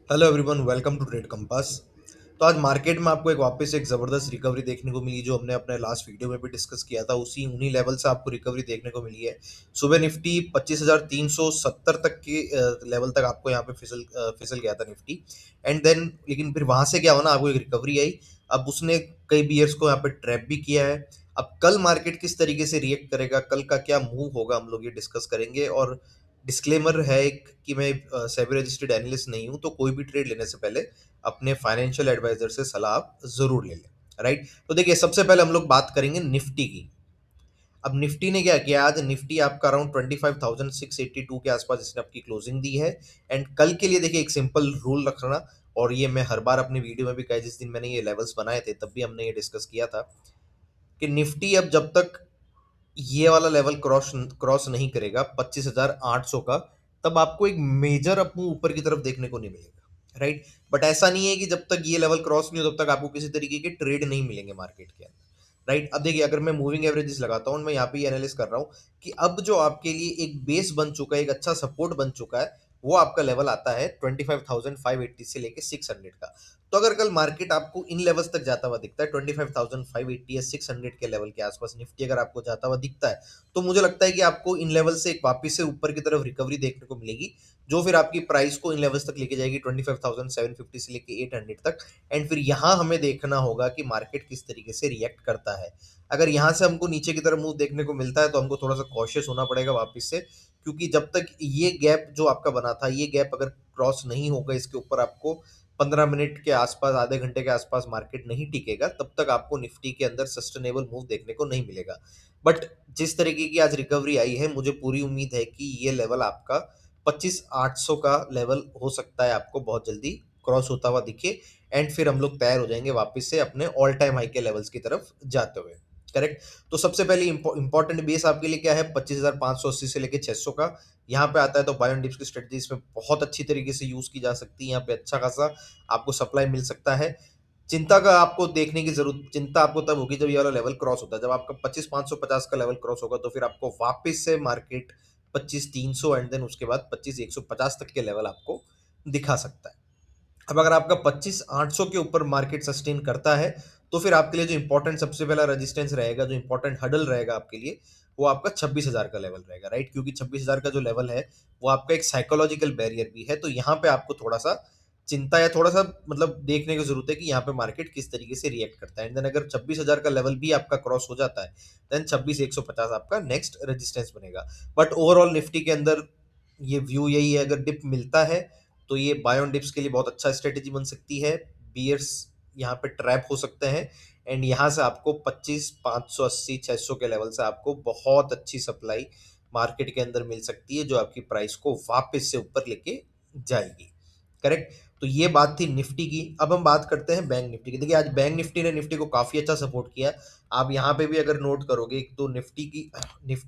Hello everyone, welcome to Trade Compass. तो आज market में आपको एक वापस एक ज़बरदस्त रिकवरी देखने को मिली, जो हमने अपने लास्ट वीडियो में भी डिस्कस किया था। उसी उन्हीं लेवल से आपको रिकवरी देखने को मिली है। सुबह निफ्टी 25,370 तक के लेवल तक आपको यहाँ पे फिसल गया था निफ्टी। एंड देन लेकिन फिर वहां से क्या हुआ ना, आपको एक रिकवरी आई। अब उसने कई बियर्स को यहाँ पे ट्रैप भी किया है। अब कल मार्केट किस तरीके से रिएक्ट करेगा, कल का क्या मूव होगा, हम लोग ये डिस्कस करेंगे। और डिस्क्लेमर है एक कि मैं सेबी रजिस्टर्ड एनालिस्ट नहीं हूं, तो कोई भी ट्रेड लेने से पहले अपने फाइनेंशियल एडवाइजर से सलाह आप जरूर ले लें। राइट, तो देखिए सबसे पहले हम लोग बात करेंगे निफ्टी की। अब निफ्टी ने क्या किया, आज निफ्टी आपका अराउंड 25,682 के आसपास इसने आपकी क्लोजिंग दी है। एंड कल के लिए देखिए एक सिंपल रूल रखना, और ये मैं हर बार अपनी वीडियो में भी कहा, जिस दिन मैंने ये लेवल्स बनाए थे तब भी हमने ये डिस्कस किया था कि निफ्टी अब जब तक ये वाला लेवल क्रॉस क्रॉस नहीं करेगा 25,800 का, तब आपको एक मेजर अप मूव ऊपर की तरफ देखने को नहीं मिलेगा। राइट, बट ऐसा नहीं है कि जब तक ये लेवल क्रॉस नहीं हो तब तक आपको किसी तरीके के ट्रेड नहीं मिलेंगे मार्केट के अंदर। राइट, अब देखिए अगर मैं मूविंग एवरेजेस लगाता हूँ, मैं यहाँ पे एनालिस कर रहा हूँ कि अब जो आपके लिए एक बेस बन चुका है, एक अच्छा सपोर्ट बन चुका है, वो आपका लेवल आता है 25,580 से लेके 600 का। तो अगर कल मार्केट आपको इन लेवल्स तक जाता हुआ दिखता है, 25,580 या 600 के लेवल के आसपास निफ्टी अगर आपको जाता हुआ दिखता है, तो मुझे लगता है कि आपको इन लेवल से एक वापस से ऊपर की तरफ रिकवरी देखने को मिलेगी, जो फिर आपकी प्राइस को इन लेवल्स तक लेके जाएगी 25,750 से लेके 800 तक। एंड फिर यहाँ हमें देखना होगा कि मार्केट किस तरीके से रिएक्ट करता है। अगर यहाँ से हमको नीचे की तरफ मूव देखने को मिलता है, तो हमको थोड़ा सा कॉशियस होना पड़ेगा वापस से, क्योंकि जब तक ये गैप जो आपका बना था, ये गैप अगर क्रॉस नहीं होगा, इसके ऊपर आपको 15 मिनट के आसपास, आधे घंटे के आसपास मार्केट नहीं टिकेगा, तब तक आपको निफ्टी के अंदर सस्टेनेबल मूव देखने को नहीं मिलेगा। बट जिस तरीके की आज रिकवरी आई है, मुझे पूरी उम्मीद है कि ये लेवल आपका 25,800 का लेवल हो सकता है आपको बहुत जल्दी क्रॉस होता हुआ दिखे। एंड फिर हम लोग तैयार हो जाएंगे वापस से अपने ऑल टाइम हाई के लेवल्स की तरफ जाते हुए। करेक्ट। तो सबसे पहले इंपॉर्टेंट बेस आपके लिए क्या है, 25,580 से लेके 600 का। यहाँ पे आता है तो बाय ऑन डिप्स की स्ट्रेटजी इसमें बहुत अच्छी तरीके से यूज की जा सकती है। यहाँ पे अच्छा खासा आपको सप्लाई मिल सकता है। चिंता आपको तब होगी जब ये वाला लेवल क्रॉस होता है। जब आपका 25,550 का लेवल क्रॉस होगा, तो फिर आपको वापस से मार्केट 25,300 एंड देन उसके बाद 25,150 तक के लेवल आपको दिखा सकता है। अब अगर आपका 25,800 के ऊपर मार्केट सस्टेन करता है, तो फिर आपके लिए जो इंपॉर्टेंट सबसे पहला रेजिस्टेंस रहेगा, जो इंपॉर्टेंट हडल रहेगा आपके लिए, वो आपका 26,000 का लेवल रहेगा। राइट, क्योंकि 26,000 का जो लेवल है, वो आपका एक साइकोलॉजिकल बैरियर भी है। तो यहाँ पे आपको थोड़ा सा चिंता या थोड़ा सा मतलब देखने की जरूरत है कि यहाँ पे मार्केट किस तरीके से रिएक्ट करता है। एंड देन अगर 26,000 का लेवल भी आपका क्रॉस हो जाता है, देन 26,150 आपका नेक्स्ट रेजिस्टेंस बनेगा। बट ओवरऑल निफ्टी के अंदर ये व्यू यही है, अगर डिप मिलता है तो ये बाय ऑन डिप्स के लिए बहुत अच्छा स्ट्रेटेजी बन सकती है। बियर्स यहाँ पे ट्रैप हो सकते हैं। एंड यहाँ से आपको 25,580 600 के लेवल से आपको बहुत अच्छी सप्लाई मार्केट के अंदर मिल सकती है, जो आपकी प्राइस को वापस से ऊपर लेके जाएगी। करेक्ट। तो ये बात थी निफ्टी की। अब हम बात करते हैं बैंक निफ्टी की। देखिए आज बैंक निफ्टी ने निफ्टी को काफी अच्छा सपोर्ट किया। आप यहाँ पे भी अगर नोट करोगे तो निफ्टी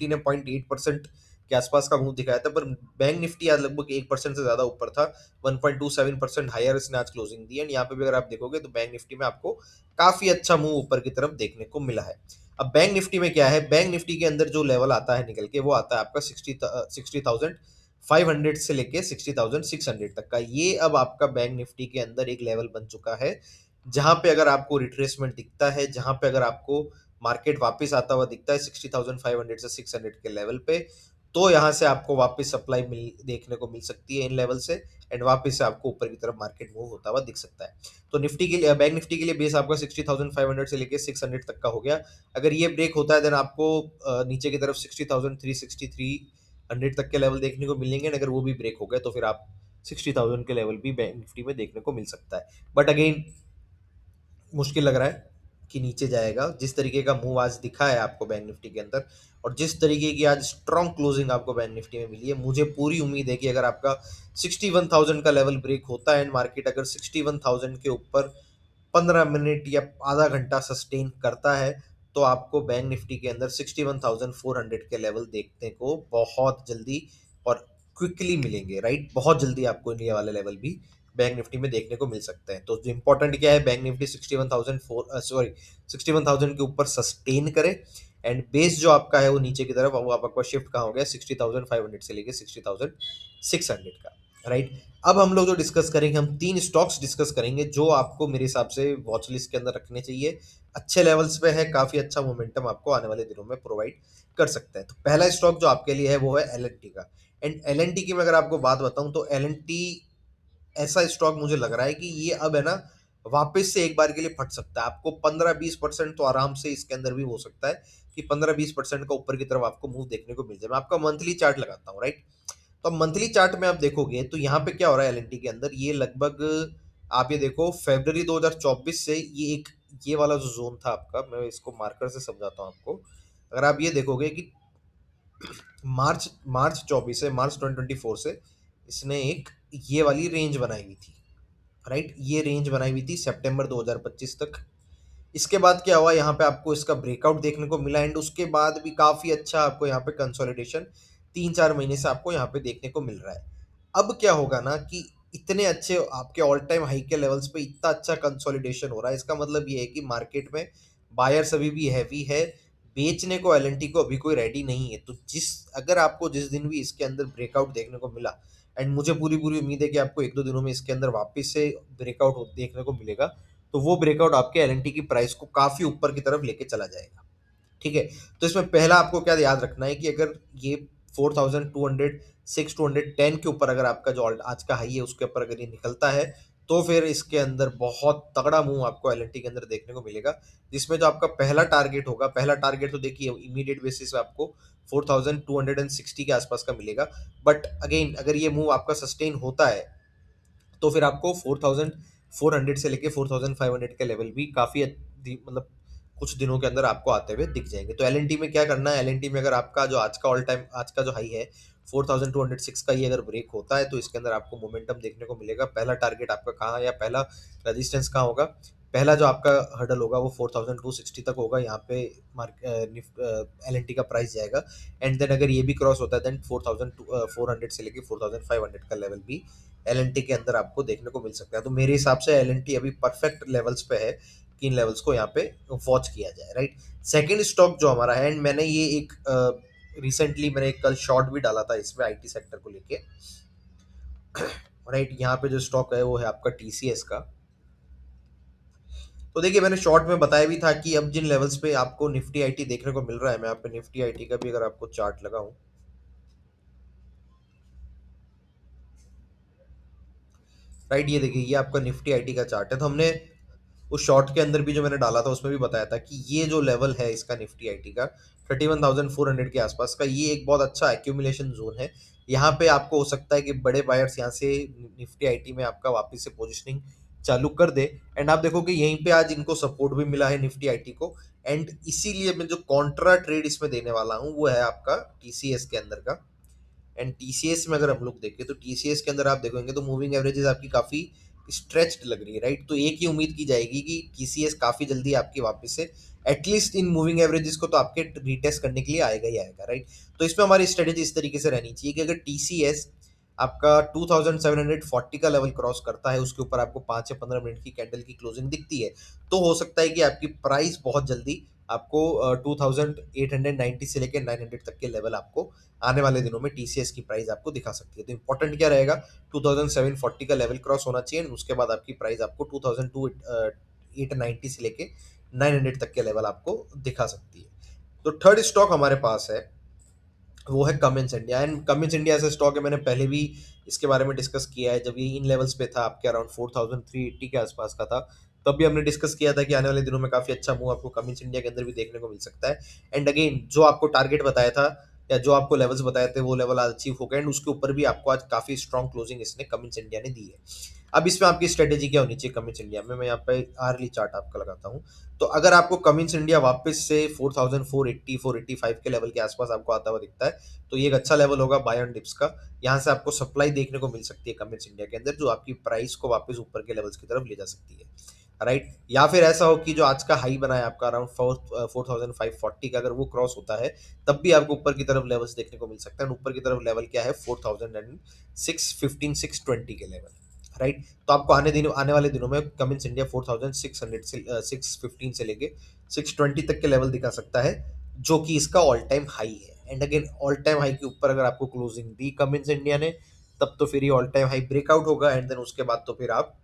ने 0.8% के आसपास का मूव दिखाया था, पर बैंक निफ्टी आज लगभग 1% से ज्यादा ऊपर था। 1.27% हायर इसने आज क्लोजिंग दी। एंड यहाँ पे भी अगर आप देखोगे तो बैंक निफ्टी में आपको काफी अच्छा मूव ऊपर की तरफ देखने को मिला है। अब बैंक निफ्टी में क्या है, बैंक निफ्टी के अंदर जो लेवल आता है निकल के, वो आता है आपका 60,500 से लेके 60,600 तक का। ये अब आपका बैंक निफ्टी के अंदर एक लेवल बन चुका है, जहां पे अगर आपको रिट्रेसमेंट दिखता है, जहां पे अगर आपको मार्केट वापस आता हुआ दिखता है 60,500 से 600 के लेवल पे, तो यहाँ से आपको वापस सप्लाई मिल देखने को मिल सकती है इन लेवल से। एंड वापस से आपको ऊपर की तरफ मार्केट मूव होता हुआ दिख सकता है। तो निफ्टी के लिए, बैंक निफ्टी के लिए बेस आपका 60,500 से लेके 600 तक का हो गया। अगर ये ब्रेक होता है, देन आपको नीचे की तरफ 60,363 तक के लेवल देखने को मिलेंगे। अगर वो भी ब्रेक हो गए, तो फिर आप 60,000 के लेवल भी बैंक निफ्टी में देखने को मिल सकता है। बट अगेन मुश्किल लग रहा है कि नीचे जाएगा। जिस तरीके का मूव आज दिखा है आपको बैंक निफ्टी के अंदर, और जिस तरीके की आज स्ट्रॉन्ग क्लोजिंग आपको बैंक निफ्टी में मिली है, मुझे पूरी उम्मीद है कि अगर आपका 61,000 का लेवल ब्रेक होता है एंड मार्केट अगर 61,000 के ऊपर 15 मिनट या आधा घंटा सस्टेन करता है, तो आपको बैंक निफ्टी के अंदर 61,400 के लेवल देखने को बहुत जल्दी और क्विकली मिलेंगे। राइट, बहुत जल्दी आपको ये वाले लेवल भी बैंक निफ्टी में देखने को मिल सकते हैं। तो जो इंपॉर्टेंट क्या है, बैंक निफ्टी 61,000 के ऊपर सस्टेन करे। एंड बेस जो आपका है वो नीचे की तरफ, वो आपका शिफ्ट कहाँ हो गया, 60,500 से लेके 60,600 का। राइट। अब हम लोग जो डिस्कस करेंगे, हम 3 स्टॉक्स डिस्कस करेंगे जो आपको मेरे हिसाब से वॉच लिस्ट के अंदर रखने चाहिए। अच्छे लेवल्स पे है, काफ़ी अच्छा मोमेंटम आपको आने वाले दिनों में प्रोवाइड कर सकता है। तो पहला स्टॉक जो आपके लिए है वो है एल-एन-टी का। एंड एल-एन-टी की मैं अगर आपको बात बताऊँ तो एल-एन-टी ऐसा स्टॉक मुझे लग रहा है कि ये अब है ना वापस से एक बार के लिए फट सकता है। आपको 15-20% तो आराम से इसके अंदर भी हो सकता है कि 15-20% का ऊपर की तरफ आपको मूव देखने को मिल जाए। मैं आपका मंथली चार्ट लगाता हूँ, राइट? तो अब मंथली चार्ट में आप देखोगे तो यहाँ पे क्या हो रहा है एल-एन-टी के अंदर, ये लगभग आप ये देखो फरवरी 2024 से ये वाला जो ज़ोन था आपका, मैं इसको मार्कर से समझाता हूँ आपको। अगर आप ये देखोगे कि मार्च मार्च 24 से मार्च 2024 से इसने एक ये वाली रेंज बनाई हुई थी, राइट? ये रेंज बनाई हुई थी सितंबर 2025 तक। इसके बाद क्या हुआ, यहाँ पे आपको इसका ब्रेकआउट देखने को मिला एंड उसके बाद भी काफ़ी अच्छा आपको यहाँ पे कंसोलिडेशन 3-4 महीने से आपको यहाँ पे देखने को मिल रहा है। अब क्या होगा ना कि इतने अच्छे आपके ऑल टाइम हाई के लेवल्स पे इतना अच्छा कंसोलिडेशन हो रहा है, इसका मतलब ये है कि मार्केट में बायर्स अभी भी हैवी है, बेचने को एल-एन-टी को अभी कोई रेडी नहीं है। तो अगर आपको जिस दिन भी इसके अंदर ब्रेकआउट देखने को मिला एंड मुझे पूरी-पूरी उम्मीद है कि आपको 1-2 दिनों में इसके अंदर वापस से ब्रेकआउट देखने को मिलेगा, तो वो ब्रेकआउट आपके एल-एन-टी की प्राइस को काफ़ी ऊपर की तरफ लेके चला जाएगा। ठीक है? तो इसमें पहला आपको क्या याद रखना है कि अगर ये 4200 6-210 के ऊपर अगर आपका जो आज का हाई है उसके ऊपर अगर ये निकलता है, तो फिर इसके अंदर बहुत तगड़ा मूव आपको एल-एन-टी के अंदर देखने को मिलेगा। जिसमें जो आपका पहला टारगेट होगा, पहला टारगेट तो देखिए इमीडिएट बेसिस पे आपको 4260 के आसपास का मिलेगा। बट अगेन अगर ये मूव आपका सस्टेन होता है तो फिर आपको 4400 से लेके 4500 के लेवल भी काफ़ी मतलब कुछ दिनों के अंदर आपको आते हुए दिख जाएंगे। तो एल-एन-टी में क्या करना है, एल-एन-टी में अगर आपका जो आज का जो हाई है 4206 का, ये अगर ब्रेक होता है तो इसके अंदर आपको मोमेंटम देखने को मिलेगा। पहला टारगेट आपका कहाँ है या पहला रेजिस्टेंस कहाँ होगा, पहला जो आपका हर्डल होगा वो 4260 तक होगा। यहाँ पे एल-एन-टी का प्राइस जाएगा एंड देन अगर ये भी क्रॉस होता है देन 4400 से लेके 4500 का लेवल भी एल-एन-टी के अंदर आपको देखने को मिल सकता है। तो मेरे हिसाब से एल-एन-टी अभी परफेक्ट लेवल्स पे है कि इन लेवल्स को यहाँ पे वॉच किया जाए, राइट? सेकंड स्टॉक जो हमारा है, एंड मैंने ये एक रिसेंटली मैंने एक कल शॉर्ट भी डाला था इसमें आईटी सेक्टर को लेके, राइट? यहाँ पे जो स्टॉक है वो है आपका टीसीएस का। तो देखिए मैंने शॉर्ट में बताया भी था कि अब जिन लेवल्स पे आपको निफ्टी आईटी देखने को मिल रहा है, मैं यहाँ पे निफ्टी आईटी का भी अगर आपको चार्ट लगाऊं, राइट? ये देखिए ये आपका निफ्टी आईटी का चार्ट है। तो हमने उस शॉर्ट के अंदर भी जो मैंने डाला था उसमें भी बताया था कि ये जो लेवल है इसका निफ्टी आईटी का 31,400 के आसपास का, ये एक बहुत अच्छा एक्यूमुलेशन जोन है। यहाँ पे आपको हो सकता है कि बड़े बायर्स यहाँ से निफ्टी आईटी में आपका वापस से पोजिशनिंग चालू कर दे एंड आप देखो कि यहीं पे आज इनको सपोर्ट भी मिला है निफ्टी आईटी को। एंड इसीलिए मैं जो कॉन्ट्रा ट्रेड इसमें देने वाला हूँ वो है आपका टीसीएस के अंदर का। एंड टीसीएस में अगर हम लोग देखें तो टीसीएस के अंदर आप देखोगे तो मूविंग एवरेजेस आपकी काफ़ी स्ट्रेच्ड लग रही है, राइट? तो एक ही उम्मीद की जाएगी कि टीसीएस काफ़ी जल्दी आपकी वापस से एटलीस्ट इन मूविंग एवरेजेस को तो आपके रीटेस्ट करने के लिए आएगा ही आएगा, राइट? तो इसमें हमारी स्ट्रेटेजी इस तरीके से रहनी चाहिए कि अगर टीसीएस आपका 2740 का लेवल क्रॉस करता है, उसके ऊपर आपको 5 या 15 मिनट की कैंडल की क्लोजिंग दिखती है, तो हो सकता है कि आपकी प्राइस बहुत जल्दी आपको 2890 से लेकर 900 तक के लेवल आपको आने वाले दिनों में टीसीएस की प्राइस आपको दिखा सकती है। तो इंपॉर्टेंट क्या रहेगा, 2740 का लेवल क्रॉस होना चाहिए, उसके बाद आपकी प्राइस आपको 2890 से लेके 900 तक के लेवल आपको दिखा सकती है। तो थर्ड स्टॉक हमारे पास है वो है Cummins India. And Cummins India ऐसा स्टॉक है, मैंने पहले भी इसके बारे में डिस्कस किया है, जब ये इन लेवल्स पे था आपके अराउंड 4380 के आसपास का था, तब भी हमने डिस्कस किया था कि आने वाले दिनों में काफ़ी अच्छा मूव आपको कमिंस इंडिया के अंदर भी देखने को मिल सकता है। एंड अगेन जो आपको टारगेट बताया था या जो आपको लेवल्स बताए थे वो लेवल आज अचीव हो गए एंड उसके ऊपर भी आपको आज काफ़ी स्ट्रॉन्ग क्लोजिंग इसने कमिंस इंडिया ने दी है। अब इसमें आपकी स्ट्रेटेजी क्या होनी चाहिए कमिंस इंडिया में, मैं यहाँ पे आर्ली चार्ट आपका लगाता हूँ। तो अगर आपको कमिंस इंडिया वापस से 4480 485 के लेवल के आसपास आपको आता हुआ दिखता है, तो ये एक अच्छा लेवल होगा बाय ऑन डिप्स का। यहाँ से आपको सप्लाई देखने को मिल सकती है कमिंस इंडिया के अंदर, जो आपकी प्राइस को वापस ऊपर के लेवल्स की तरफ ले जा सकती है, राइट? या फिर ऐसा हो कि जो आज का हाई बना है आपका अराउंड 4540 का, अगर वो क्रॉस होता है तब भी आपको ऊपर की तरफ लेवल्स देखने को मिल सकता है। ऊपर की तरफ लेवल क्या है, 4615 620 के लेवल, राइट? तो आपको आने वाले दिनों में कमिंस इंडिया 4600 से 615 से लेके 620 तक के लेवल दिखा सकता है, जो कि इसका ऑल टाइम हाई है। And again all time high के ऊपर अगर आपको क्लोजिंग दी कमिंस इंडिया ने, तब तो फिर ये ऑल टाइम हाई ब्रेकआउट होगा एंड देन उसके बाद तो फिर आप